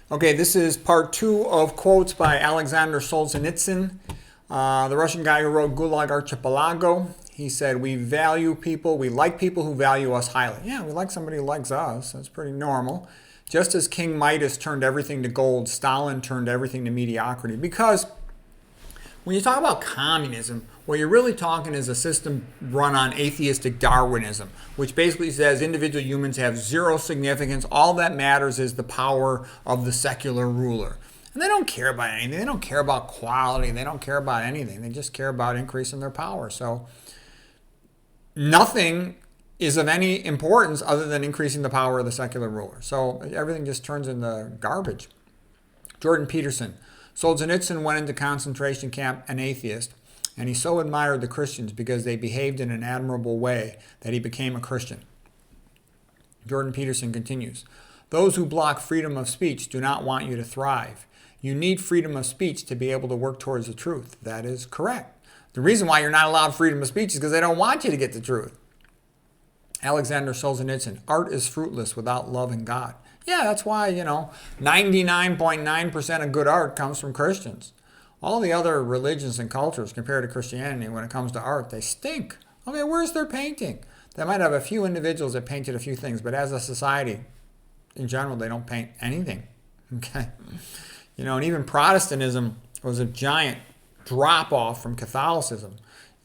Okay, this is part 2 of quotes by Alexander Solzhenitsyn, the Russian guy who wrote Gulag Archipelago. He said, we like people who value us highly. Yeah, we like somebody who likes us. That's pretty normal. Just as King Midas turned everything to gold, Stalin turned everything to mediocrity. Because when you talk about communism, what you're really talking is a system run on atheistic Darwinism, which basically says individual humans have zero significance. All that matters is the power of the secular ruler. And they don't care about anything. They don't care about quality. They don't care about anything. They just care about increasing their power. So nothing is of any importance other than increasing the power of the secular ruler. So everything just turns into garbage. Jordan Peterson. Solzhenitsyn went into concentration camp an atheist, and he so admired the Christians because they behaved in an admirable way that he became a Christian. Jordan Peterson continues, those who block freedom of speech do not want you to thrive. You need freedom of speech to be able to work towards the truth. That is correct. The reason why you're not allowed freedom of speech is because they don't want you to get the truth. Alexander Solzhenitsyn, art is fruitless without love in God. Yeah, that's why, 99.9% of good art comes from Christians. All the other religions and cultures compared to Christianity, when it comes to art, they stink. Okay, where's their painting? They might have a few individuals that painted a few things, but as a society, in general, they don't paint anything. Okay? And even Protestantism was a giant drop-off from Catholicism.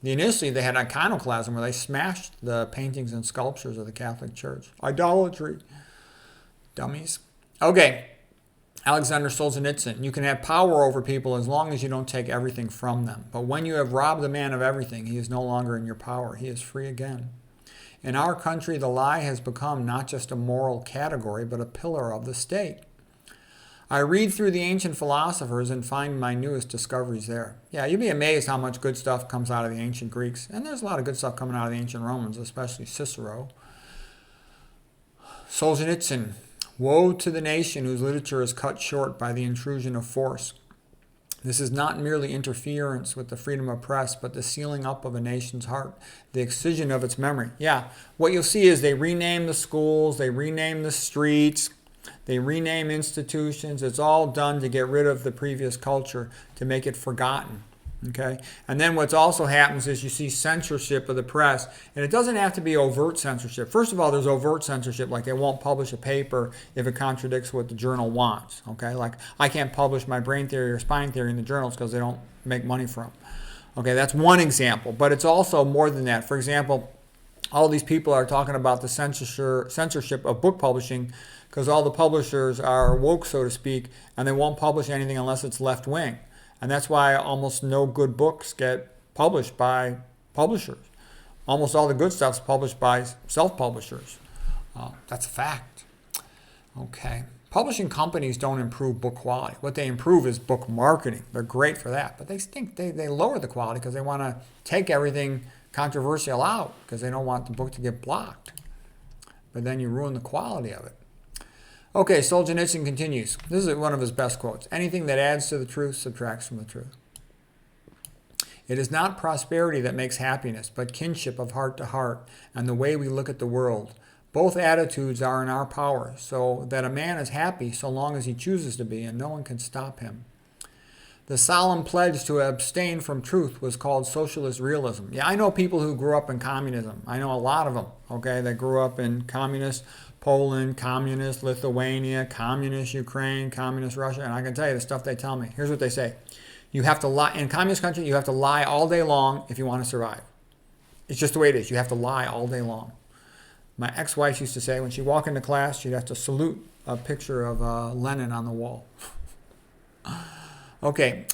Initially, they had iconoclasm where they smashed the paintings and sculptures of the Catholic Church. Idolatry. Dummies. Okay, Alexander Solzhenitsyn. You can have power over people as long as you don't take everything from them. But when you have robbed a man of everything, he is no longer in your power. He is free again. In our country, the lie has become not just a moral category, but a pillar of the state. I read through the ancient philosophers and find my newest discoveries there. Yeah, you'd be amazed how much good stuff comes out of the ancient Greeks. And there's a lot of good stuff coming out of the ancient Romans, especially Cicero. Solzhenitsyn. Woe to the nation whose literature is cut short by the intrusion of force. This is not merely interference with the freedom of press, but the sealing up of a nation's heart, the excision of its memory. Yeah, what you'll see is they rename the schools, they rename the streets, they rename institutions. It's all done to get rid of the previous culture, to make it forgotten. Okay, and then what's also happens is you see censorship of the press, and it doesn't have to be overt censorship. First of all, there's overt censorship, like they won't publish a paper if it contradicts what the journal wants. Okay, like I can't publish my brain theory or spine theory in the journals because they don't make money from them. Okay, that's one example, but it's also more than that. For example, all these people are talking about the censorship of book publishing because all the publishers are woke, so to speak, and they won't publish anything unless it's left wing. And that's why almost no good books get published by publishers. Almost all the good stuff is published by self-publishers. That's a fact. Okay. Publishing companies don't improve book quality. What they improve is book marketing. They're great for that. But they stink. They lower the quality because they want to take everything controversial out because they don't want the book to get blocked. But then you ruin the quality of it. Okay, Solzhenitsyn continues. This is one of his best quotes. Anything that adds to the truth subtracts from the truth. It is not prosperity that makes happiness, but kinship of heart to heart and the way we look at the world. Both attitudes are in our power, so that a man is happy so long as he chooses to be, and no one can stop him. The solemn pledge to abstain from truth was called socialist realism. Yeah, I know people who grew up in communism. I know a lot of them, okay, that grew up in communist Poland, communist Lithuania, communist Ukraine, communist Russia, and I can tell you the stuff they tell me. Here's what they say. You have to lie. In a communist country, you have to lie all day long if you want to survive. It's just the way it is. You have to lie all day long. My ex-wife used to say when she walked into class, she'd have to salute a picture of Lenin on the wall. Okay.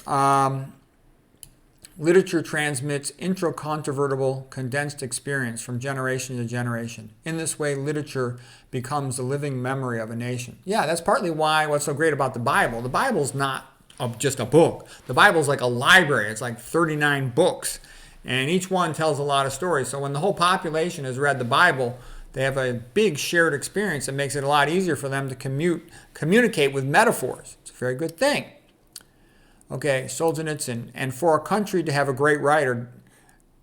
Literature transmits intracontrovertible, condensed experience from generation to generation. In this way, literature becomes the living memory of a nation. Yeah, that's partly why what's so great about the Bible. The Bible's not just a book. The Bible's like a library. It's like 39 books, and each one tells a lot of stories. So when the whole population has read the Bible, they have a big shared experience that makes it a lot easier for them to communicate with metaphors. It's a very good thing. Okay, Solzhenitsyn. And for a country to have a great writer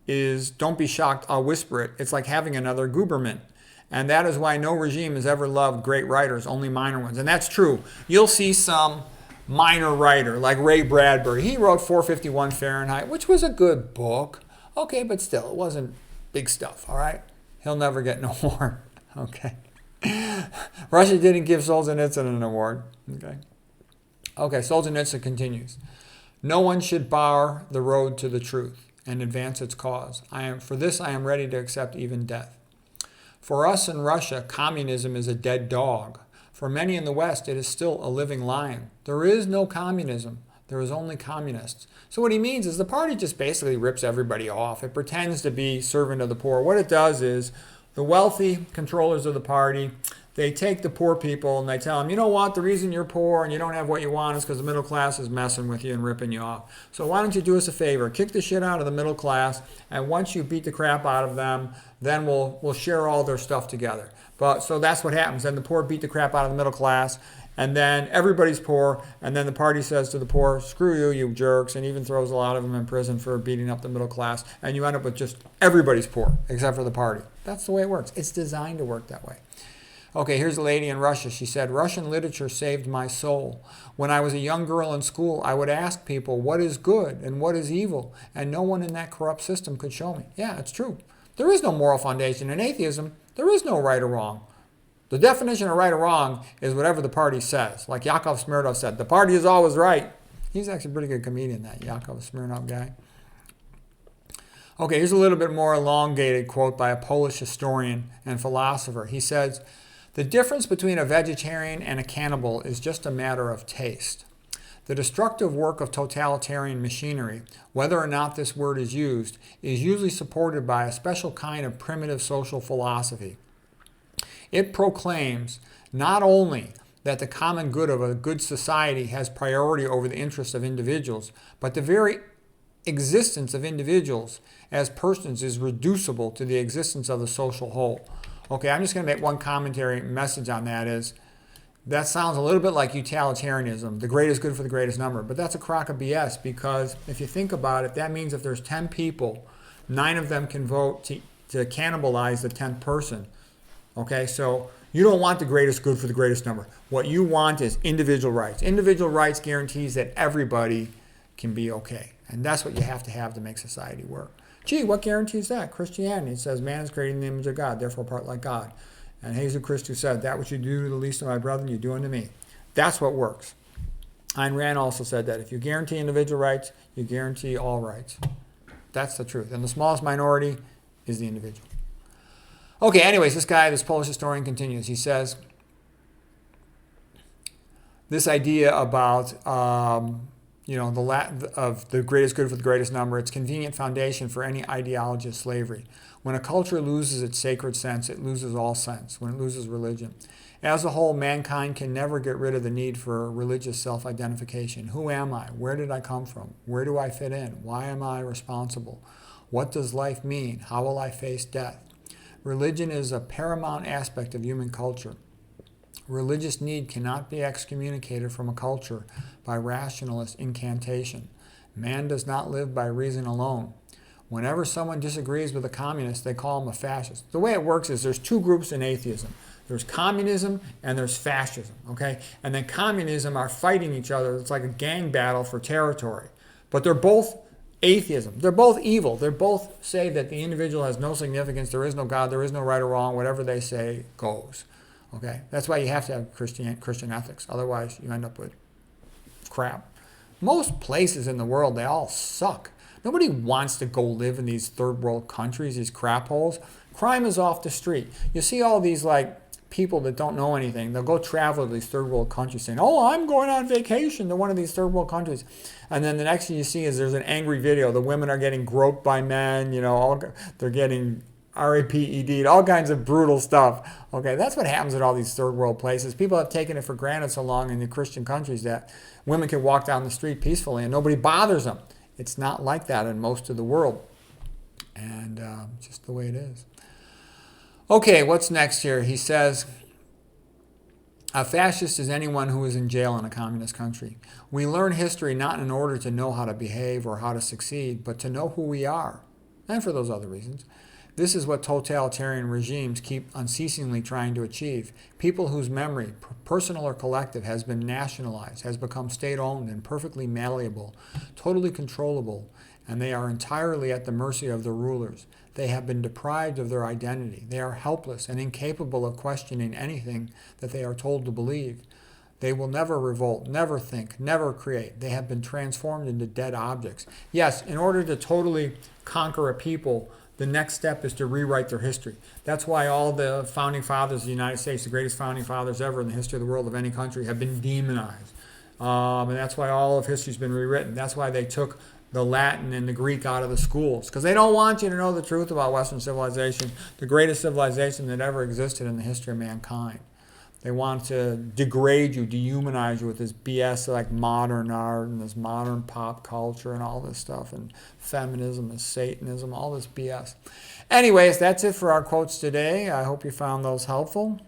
is, don't be shocked, I'll whisper it, it's like having another Guberman. And that is why no regime has ever loved great writers, only minor ones. And that's true. You'll see some minor writer like Ray Bradbury. He wrote 451 Fahrenheit, which was a good book. Okay, but still, it wasn't big stuff, all right? He'll never get an award, okay? Russia didn't give Solzhenitsyn an award, okay? Okay, Solzhenitsyn continues. No one should bar the road to the truth and advance its cause. For this I am ready to accept even death. For us in Russia, communism is a dead dog. For many in the West, it is still a living lion. There is no communism. There is only communists. So what he means is the party just basically rips everybody off. It pretends to be servant of the poor. What it does is the wealthy controllers of the party, they take the poor people and they tell them, you know what, the reason you're poor and you don't have what you want is because the middle class is messing with you and ripping you off. So why don't you do us a favor? Kick the shit out of the middle class, and once you beat the crap out of them, then we'll share all their stuff together. So that's what happens. Then the poor beat the crap out of the middle class, and then everybody's poor, and then the party says to the poor, screw you, you jerks, and even throws a lot of them in prison for beating up the middle class, and you end up with just everybody's poor, except for the party. That's the way it works. It's designed to work that way. Okay, here's a lady in Russia. She said, Russian literature saved my soul. When I was a young girl in school, I would ask people what is good and what is evil, and no one in that corrupt system could show me. Yeah, it's true. There is no moral foundation. In atheism, there is no right or wrong. The definition of right or wrong is whatever the party says. Like Yakov Smirnoff said, the party is always right. He's actually a pretty good comedian, that Yakov Smirnoff guy. Okay, here's a little bit more elongated quote by a Polish historian and philosopher. He says, the difference between a vegetarian and a cannibal is just a matter of taste. The destructive work of totalitarian machinery, whether or not this word is usually supported by a special kind of primitive social philosophy. It proclaims not only that the common good of a good society has priority over the interests of individuals, but the very existence of individuals as persons is reducible to the existence of the social whole. Okay, I'm just going to make one commentary message on that is, that sounds a little bit like utilitarianism, the greatest good for the greatest number, but that's a crock of BS, because if you think about it, that means if there's 10 people, 9 of them can vote to cannibalize the 10th person. Okay, so you don't want the greatest good for the greatest number. What you want is individual rights. Individual rights guarantees that everybody can be okay. And that's what you have to make society work. Gee, what guarantees that? Christianity says man is created in the image of God, therefore part like God. And Jesus Christ said, that which you do to the least of my brethren, you do unto me. That's what works. Ayn Rand also said that if you guarantee individual rights, you guarantee all rights. That's the truth. And the smallest minority is the individual. Okay, anyways, this Polish historian continues. He says, this idea about, of the greatest good for the greatest number, it's convenient foundation for any ideology of slavery. When a culture loses its sacred sense, it loses all sense. When it loses religion. As a whole, mankind can never get rid of the need for religious self-identification. Who am I? Where did I come from? Where do I fit in? Why am I responsible? What does life mean? How will I face death? Religion is a paramount aspect of human culture. Religious need cannot be excommunicated from a culture by rationalist incantation. Man does not live by reason alone. Whenever someone disagrees with a communist, they call him a fascist. The way it works is there's 2 groups in atheism. There's communism and there's fascism, okay? And then communism are fighting each other. It's like a gang battle for territory. But they're both atheism. They're both evil. They both say that the individual has no significance, there is no God, there is no right or wrong, whatever they say goes. Okay? That's why you have to have Christian ethics. Otherwise, you end up with crap. Most places in the world, they all suck. Nobody wants to go live in these third world countries, these crap holes. Crime is off the street. You see all these people that don't know anything. They'll go travel to these third world countries saying, oh, I'm going on vacation to one of these third world countries. And then the next thing you see is there's an angry video. The women are getting groped by men, they're getting RAPED'd, all kinds of brutal stuff. Okay, that's what happens at all these third world places. People have taken it for granted so long in the Christian countries that women can walk down the street peacefully and nobody bothers them. It's not like that in most of the world. And just the way it is. Okay, what's next here? He says, a fascist is anyone who is in jail in a communist country. We learn history not in order to know how to behave or how to succeed, but to know who we are, and for those other reasons. This is what totalitarian regimes keep unceasingly trying to achieve. People whose memory, personal or collective, has been nationalized, has become state-owned and perfectly malleable, totally controllable, and they are entirely at the mercy of the rulers. They have been deprived of their identity. They are helpless and incapable of questioning anything that they are told to believe. They will never revolt, never think, never create. They have been transformed into dead objects. Yes, in order to totally conquer a people, the next step is to rewrite their history. That's why all the founding fathers of the United States, the greatest founding fathers ever in the history of the world of any country, have been demonized. And that's why all of history's been rewritten. That's why they took the Latin and the Greek out of the schools, because they don't want you to know the truth about Western civilization, the greatest civilization that ever existed in the history of mankind. They want to degrade you, dehumanize you with this BS like modern art and this modern pop culture and all this stuff, and feminism and Satanism, all this BS. Anyways, that's it for our quotes today. I hope you found those helpful.